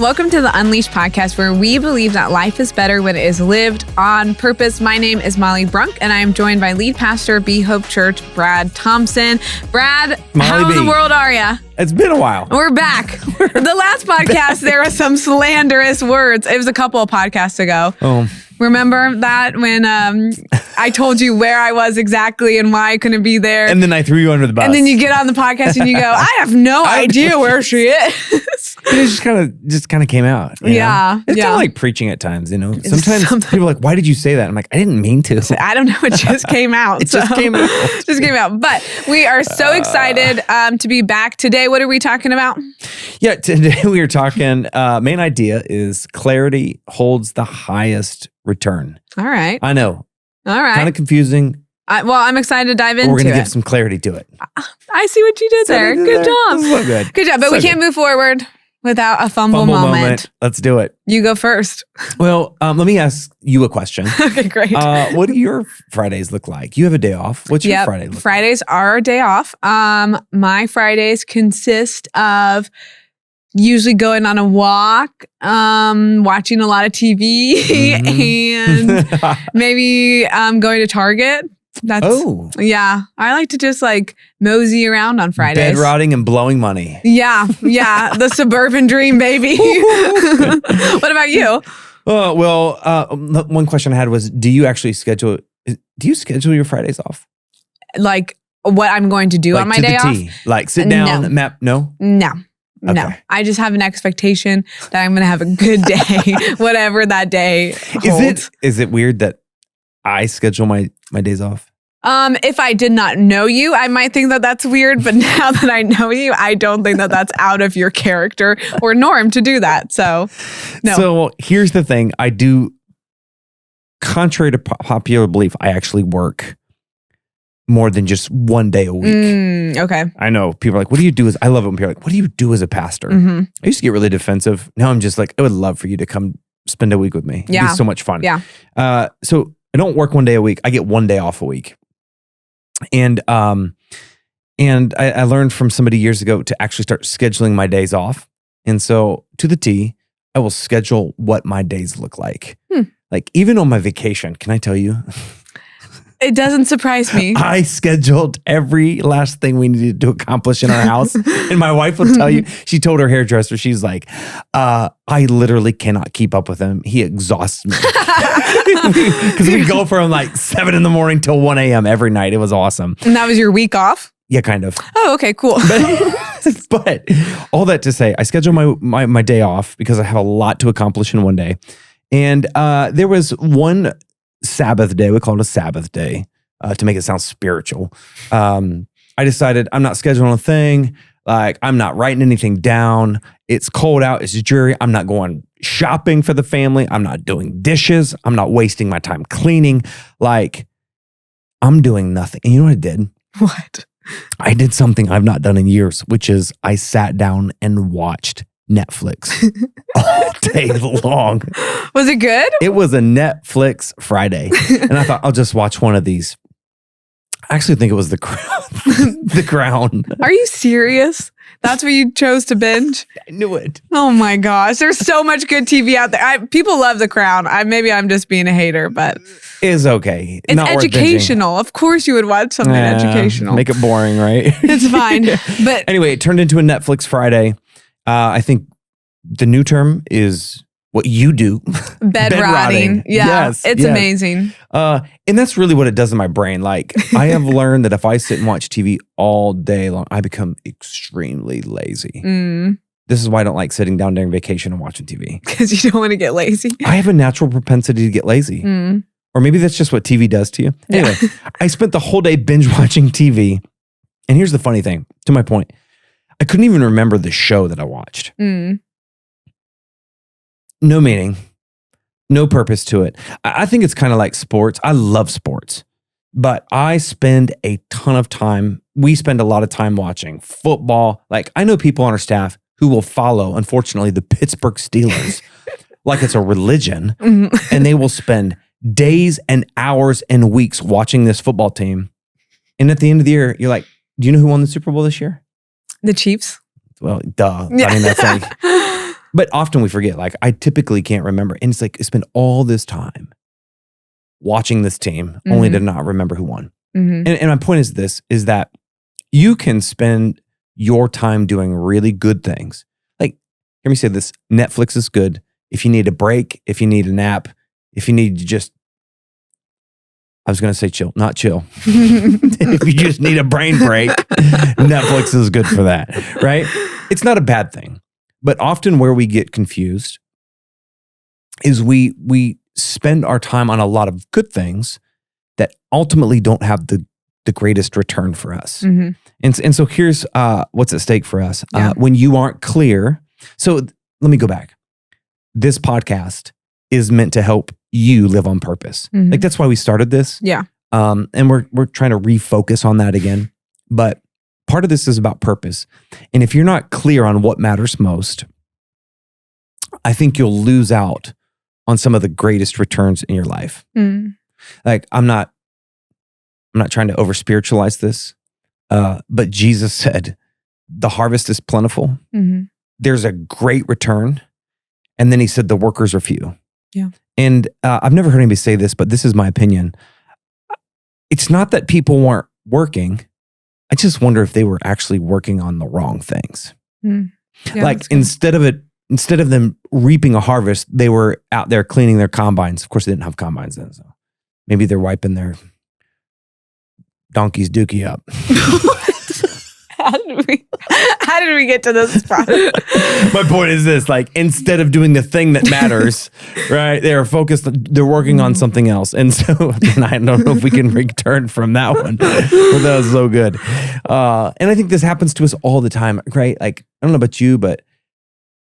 Welcome to the Unleashed podcast, where we believe that life is better when it is lived on purpose. My name is Molly Brunk, and I am joined by lead pastor, Be Hope Church, Brad Thompson. Brad, how in the world are you? It's been a while. We're back. The last podcast, there were some slanderous words. It was a couple of podcasts ago. Oh. Remember that when I told you where I was exactly and why I couldn't be there? And then I threw you under the bus. And then you get on the podcast and you go, I have no idea where she is. It just kind of came out. Yeah. It's kind of like preaching at times, you know. Sometimes people are like, why did you say that? I'm like, I didn't mean to. I don't know. It just came out. Just came out. Just came out. But we are so excited to be back today. What are we talking about? Yeah, today we are talking, main idea is clarity holds the highest return. All right. I know. All right. Kind of confusing. Well, I'm excited to dive into it. We're going to give some clarity to it. I see what you did there. Good job. So good. Good job. But we can't move forward without a fumble moment. Let's do it. You go first. Well, let me ask you a question. Okay, great. What do your Fridays look like? You have a day off. What's your Friday look like? Fridays are a day off. My Fridays consist of usually going on a walk, watching a lot of TV, and maybe going to Target. Yeah. I like to just like mosey around on Fridays. Bed rotting and blowing money. Yeah. The suburban dream, baby. What about you? One question I had was, do you schedule your Fridays off? Like what I'm going to do on my day off? Like sit down, map, no? No. Okay. No, I just have an expectation that I'm going to have a good day, whatever that day holds. Is it weird that I schedule my days off? If I did not know you, I might think that that's weird. But now that I know you, I don't think that that's out of your character or norm to do that. So, no. So here's the thing. I do, contrary to popular belief, I actually work more than just one day a week. Okay. I know people are like, what do you do I love it when people are like, what do you do as a pastor? Mm-hmm. I used to get really defensive. Now I'm just like, I would love for you to come spend a week with me. Yeah. It'd be so much fun. Yeah. So I don't work one day a week. I get one day off a week. And I learned from somebody years ago to actually start scheduling my days off. And so to the T, I will schedule what my days look like. Like even on my vacation, can I tell you? It doesn't surprise me. I scheduled every last thing we needed to accomplish in our house. And my wife will tell you, she told her hairdresser, she's like, I literally cannot keep up with him. He exhausts me. Because we go from like 7 a.m. till 1 a.m. every night. It was awesome. And that was your week off? Yeah, kind of. Oh, okay, cool. But all that to say, I schedule my day off because I have a lot to accomplish in one day. And there was one Sabbath day, we call it a Sabbath day, to make it sound spiritual. I decided I'm not scheduling a thing. Like I'm not writing anything down. It's cold out. It's dreary. I'm not going shopping for the family. I'm not doing dishes. I'm not wasting my time cleaning. Like I'm doing nothing. And you know what I did? What? I did something I've not done in years, which is I sat down and watched Netflix all day long. Was it good? It was a Netflix Friday. And I thought, I'll just watch one of these. I actually think it was The Crown. The Crown. Are you serious? That's what you chose to binge? I knew it. Oh my gosh. There's so much good TV out there. People love The Crown. Maybe I'm just being a hater, but it's okay. It's not educational. Of course you would watch something educational. Make it boring, right? It's fine. But anyway, it turned into a Netflix Friday. I think the new term is what you do. Bed rotting. Yeah, yes, it's amazing. And that's really what it does in my brain. Like I have learned that if I sit and watch TV all day long, I become extremely lazy. This is why I don't like sitting down during vacation and watching TV. Because you don't want to get lazy. I have a natural propensity to get lazy. Or maybe that's just what TV does to you. Anyway, I spent the whole day binge watching TV. And here's the funny thing, to my point. I couldn't even remember the show that I watched. No meaning, no purpose to it. I think it's kind of like sports. I love sports, but I spend a ton of time. We spend a lot of time watching football. Like I know people on our staff who will follow, unfortunately, the Pittsburgh Steelers like it's a religion. And they will spend days and hours and weeks watching this football team. And at the end of the year, you're like, do you know who won the Super Bowl this year? The Chiefs. Well, duh. Yeah. I mean, that's like, But often we forget, like I typically can't remember. And it's like, I spent all this time watching this team only to not remember who won. And my point is this, is that you can spend your time doing really good things. Like, hear me say this, Netflix is good. If you need a break, if you need a nap, if you need to just, I was going to say chill, not chill. If you just need a brain break, Netflix is good for that, right? It's not a bad thing. But often where we get confused is we spend our time on a lot of good things that ultimately don't have the greatest return for us. And so here's what's at stake for us. When you aren't clear. So let me go back. This podcast is meant to help you live on purpose. Like that's why we started this. Yeah. And we're trying to refocus on that again. But part of this is about purpose. And if you're not clear on what matters most, I think you'll lose out on some of the greatest returns in your life. Like I'm not trying to over spiritualize this, but Jesus said, the harvest is plentiful. There's a great return. And then he said, the workers are few. Yeah. And I've never heard anybody say this, but this is my opinion. It's not that people weren't working. I just wonder if they were actually working on the wrong things. Yeah, like instead of them reaping a harvest, they were out there cleaning their combines. Of course, they didn't have combines then. So maybe they're wiping their donkey's dookie up. How did we get to this spot? My point is this, like, instead of doing the thing that matters, right? They're focused, they're working on something else. And so, and I don't know if we can return from that one, but that was so good. And I think this happens to us all the time, right? Like, I don't know about you, but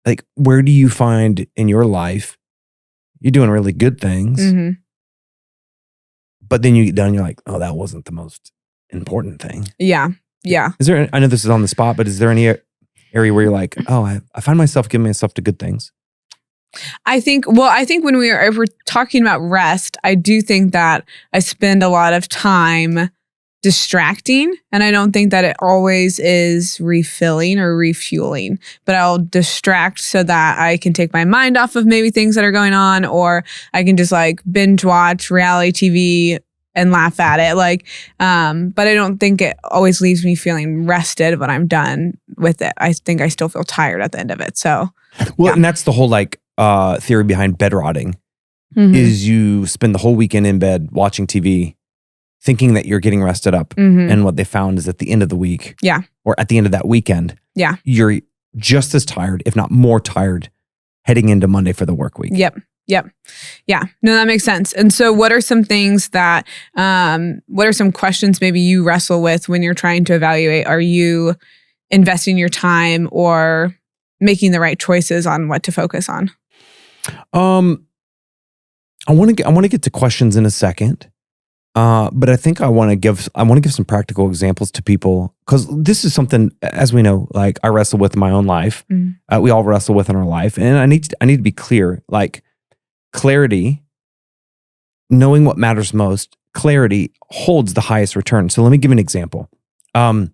like, where do you find in your life, you're doing really good things, but then you get done, you're like, oh, that wasn't the most important thing. Yeah. Yeah. Is there, I know this is on the spot, but is there any area where you're like, oh, I find myself giving myself to good things? I think when if we're talking about rest, I do think that I spend a lot of time distracting, and I don't think that it always is refilling or refueling, but I'll distract so that I can take my mind off of maybe things that are going on, or I can just like binge watch reality TV and laugh at it. Like, but I don't think it always leaves me feeling rested when I'm done with it. I think I still feel tired at the end of it. So, well, and that's the whole like theory behind bed rotting is you spend the whole weekend in bed watching TV, thinking that you're getting rested up. And what they found is at the end of the week, or at the end of that weekend, you're just as tired, if not more tired, heading into Monday for the work week. Yep. Yeah. No, that makes sense. And so what are some things that, what are some questions maybe you wrestle with when you're trying to evaluate, are you investing your time or making the right choices on what to focus on? I want to get to questions in a second. But I think I want to give some practical examples to people, because this is something, as we know, like I wrestle with in my own life. We all wrestle with in our life. And I need to be clear, like, clarity, knowing what matters most, clarity holds the highest return. So let me give an example. I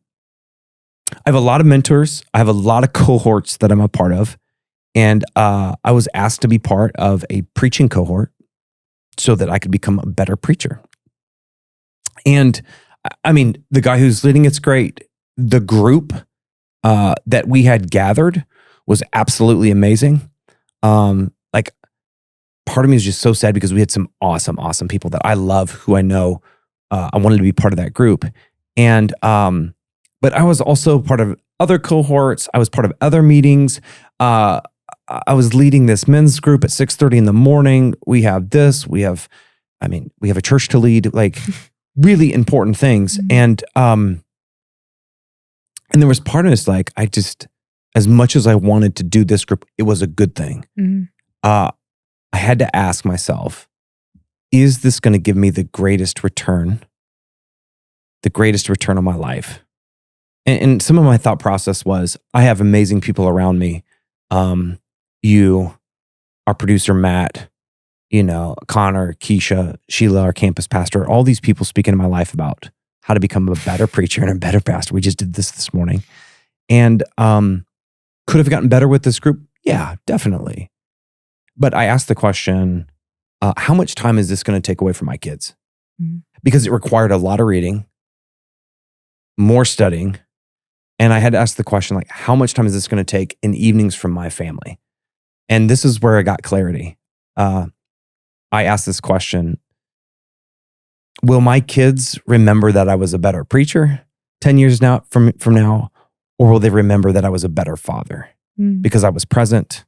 have a lot of mentors. I have a lot of cohorts that I'm a part of. And I was asked to be part of a preaching cohort so that I could become a better preacher. And I mean, the guy who's leading it's great. The group that we had gathered was absolutely amazing. Like, part of me is just so sad because we had some awesome people that I love, who I know. I wanted to be part of that group. And, but I was also part of other cohorts. I was part of other meetings. I was leading this men's group at 6:30 in the morning. We have a church to lead, like really important things. And there was part of us, like, as much as I wanted to do this group, it was a good thing. I had to ask myself, is this going to give me the greatest return of my life? And some of my thought process was, I have amazing people around me. You, our producer, Matt, Connor, Keisha, Sheila, our campus pastor, all these people speaking in my life about how to become a better preacher and a better pastor. We just did this morning. And could have gotten better with this group? Yeah, definitely. But I asked the question, how much time is this going to take away from my kids? Mhm. Because it required a lot of reading, more studying. And I had to ask the question, like, how much time is this going to take in evenings from my family? And this is where I got clarity. I asked this question, will my kids remember that I was a better preacher 10 years now from now? Or will they remember that I was a better father because I was present,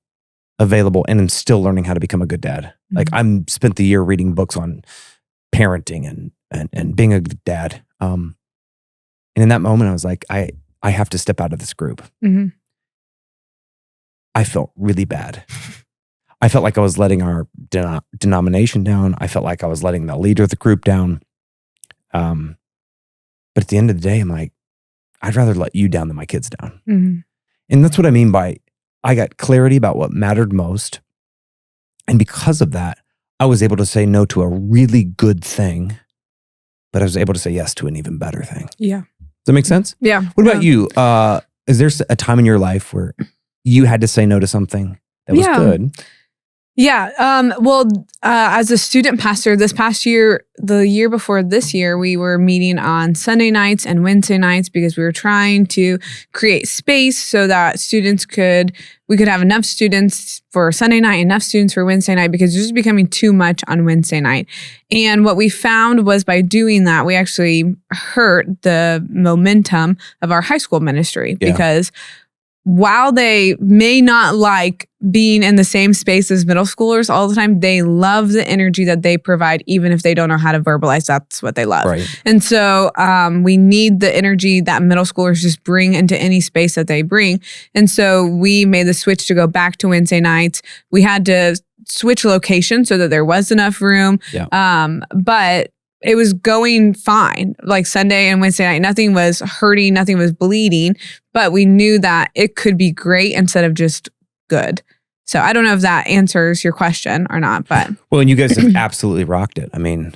available, and I'm still learning how to become a good dad? Like I'm spent the year reading books on parenting and being a good dad. And in that moment, I was like, I have to step out of this group. Mm-hmm. I felt really bad. I felt like I was letting our denomination down. I felt like I was letting the leader of the group down. But at the end of the day, I'm like, I'd rather let you down than my kids down. Mm-hmm. And that's what I mean by I got clarity about what mattered most. And because of that, I was able to say no to a really good thing, but I was able to say yes to an even better thing. Yeah. Does that make sense? Yeah. What about you? Is there a time in your life where you had to say no to something that was good? Yeah. Well, as a student pastor, this past year, the year before this year, we were meeting on Sunday nights and Wednesday nights because we were trying to create space so that we could have enough students for Sunday night, enough students for Wednesday night, because it was just becoming too much on Wednesday night. And what we found was by doing that, we actually hurt the momentum of our high school ministry because while they may not like being in the same space as middle schoolers all the time, they love the energy that they provide, even if they don't know how to verbalize that's what they love. Right. And so we need the energy that middle schoolers just bring into any space that they bring. And so we made the switch to go back to Wednesday nights. We had to switch location so that there was enough room. Yeah. But it was going fine. Like Sunday and Wednesday night, nothing was hurting, nothing was bleeding, but we knew that it could be great instead of just good. So I don't know if that answers your question or not, but. Well, and you guys have absolutely rocked it. I mean,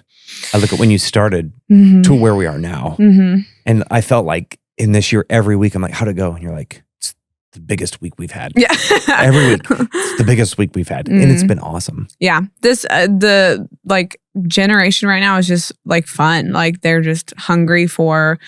I look at when you started to where we are now. And I felt like in this year, every week, I'm like, how'd it go? And you're like, it's the biggest week we've had. Yeah. Every week. It's the biggest week we've had. And it's been awesome. Yeah. This, the like generation right now is just like fun. Like they're just hungry for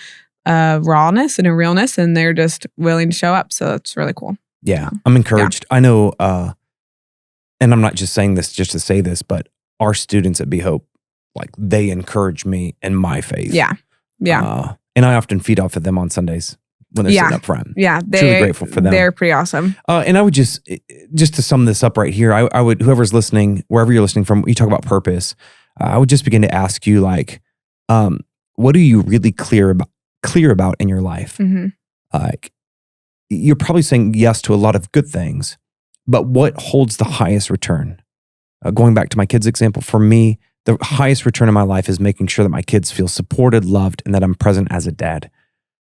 rawness and a realness, and they're just willing to show up. So that's really cool. Yeah. I'm encouraged. I know, and I'm not just saying this just to say this, but our students at Be Hope, like they encourage me in my faith. Yeah. Yeah. And I often feed off of them on Sundays when they're sitting up front. Yeah. Truly grateful for them. They're pretty awesome. And I would just to sum this up right here, I would, whoever's listening, wherever you're listening from, you talk about purpose. I would just begin to ask you like, what are you really clear about in your life? Like, you're probably saying yes to a lot of good things, but what holds the highest return? Going back to my kids' example, for me, the highest return in my life is making sure that my kids feel supported, loved, and that I'm present as a dad.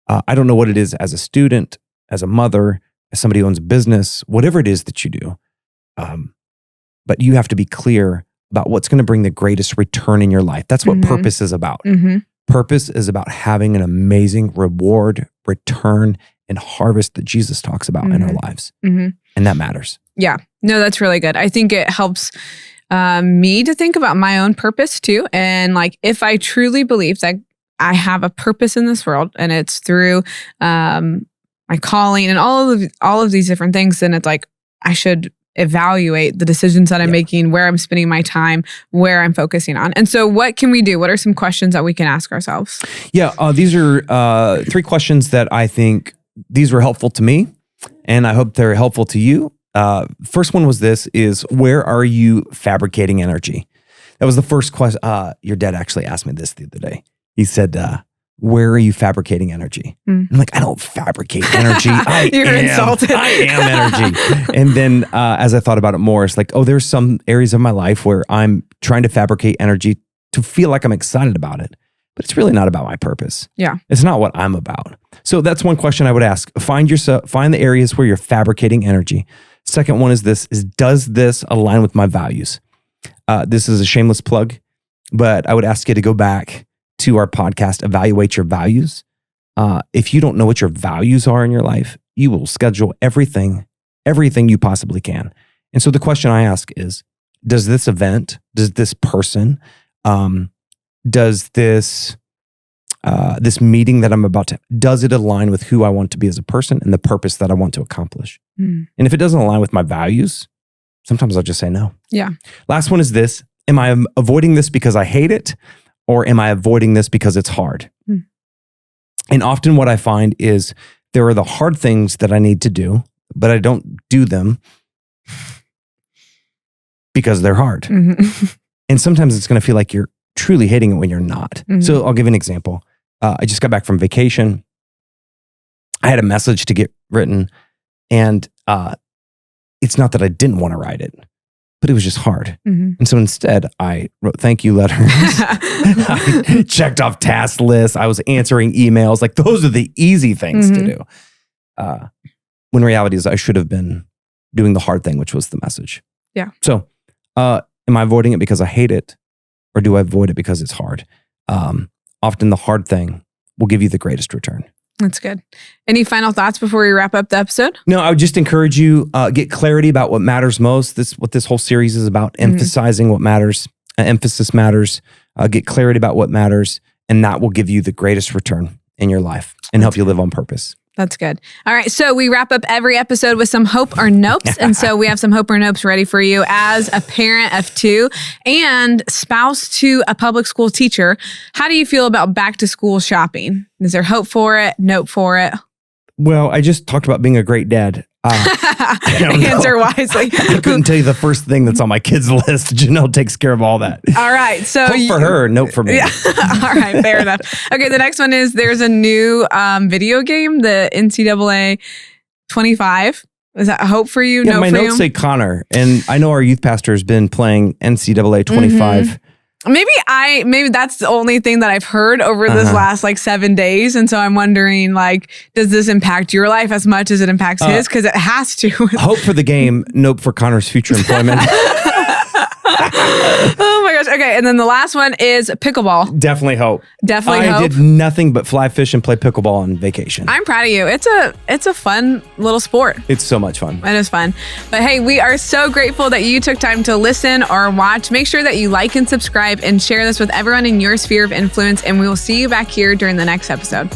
I don't know what it is as a student, as a mother, as somebody who owns a business, whatever it is that you do. But you have to be clear about what's going to bring the greatest return in your life. That's what purpose is about. Purpose is about having an amazing reward, return, and harvest that Jesus talks about in our lives. And that matters. Yeah. No, that's really good. I think it helps me to think about my own purpose too. And like, if I truly believe that I have a purpose in this world and it's through my calling and all of these different things, then it's like, I should evaluate the decisions that I'm making, where I'm spending my time, where I'm focusing on. And so what can we do? What are some questions that we can ask ourselves? Yeah, these are 3 questions that I think these were helpful to me, and I hope they're helpful to you. First one was is where are you fabricating energy? That was the first question. Your dad actually asked me this the other day. He said, where are you fabricating energy? I'm like, I don't fabricate energy. You're insulted. I am energy. And then as I thought about it more, it's like, oh, there's some areas of my life where I'm trying to fabricate energy to feel like I'm excited about it. But it's really not about my purpose. Yeah. It's not what I'm about. So that's one question I would ask. Find the areas where you're fabricating energy. Second one is does this align with my values? This is a shameless plug, but I would ask you to go back to our podcast, Evaluate Your Values. If you don't know what your values are in your life, you will schedule everything everything you possibly can. And so the question I ask is, does this event, does this person, does this meeting that I'm about to, does it align with who I want to be as a person and the purpose that I want to accomplish? And if it doesn't align with my values, sometimes I'll just say no. Yeah. Last one is this. Am I avoiding this because I hate it? Or am I avoiding this because it's hard? And often what I find is there are the hard things that I need to do, but I don't do them because they're hard. And sometimes it's going to feel like you're truly hating it when you're not. So I'll give you an example. I just got back from vacation. I had a message to get written, and it's not that I didn't want to write it, but it was just hard. And so instead, I wrote thank you letters. I checked off task lists. I was answering emails. Like, those are the easy things to do. When reality is I should have been doing the hard thing, which was the message. Yeah. So am I avoiding it because I hate it? Or do I avoid it because it's hard? Often the hard thing will give you the greatest return. That's good. Any final thoughts before we wrap up the episode? No, I would just encourage you, get clarity about what matters most. What this whole series is about, emphasizing what matters. Emphasis matters. Get clarity about what matters, and that will give you the greatest return in your life and help you live on purpose. That's good. All right. So we wrap up every episode with some hope or nopes. And so we have some hope or nopes ready for you as a parent of 2 and spouse to a public school teacher. How do you feel about back to school shopping? Is there hope for it? Nope for it? Well, I just talked about being a great dad. Answer wisely. I couldn't tell you the first thing that's on my kids' list. Janelle takes care of all that. All right. So hope for her, nope for me. Yeah. All right. Fair enough. Okay. The next one is there's a new video game, the NCAA 25. Is that a hope for you? Yeah, no my for notes you? say Connor, and I know our youth pastor has been playing NCAA 25. Maybe that's the only thing that I've heard over this last 7 days. And so I'm wondering, does this impact your life as much as it impacts his? Because it has to. Hope for the game, nope for Connor's future employment. Oh my gosh. Okay. And then the last one is pickleball. Definitely hope. Definitely hope. I did nothing but fly fish and play pickleball on vacation. I'm proud of you. It's a fun little sport. It's so much fun. It is fun. But hey, we are so grateful that you took time to listen or watch. Make sure that you like and subscribe and share this with everyone in your sphere of influence. And we will see you back here during the next episode.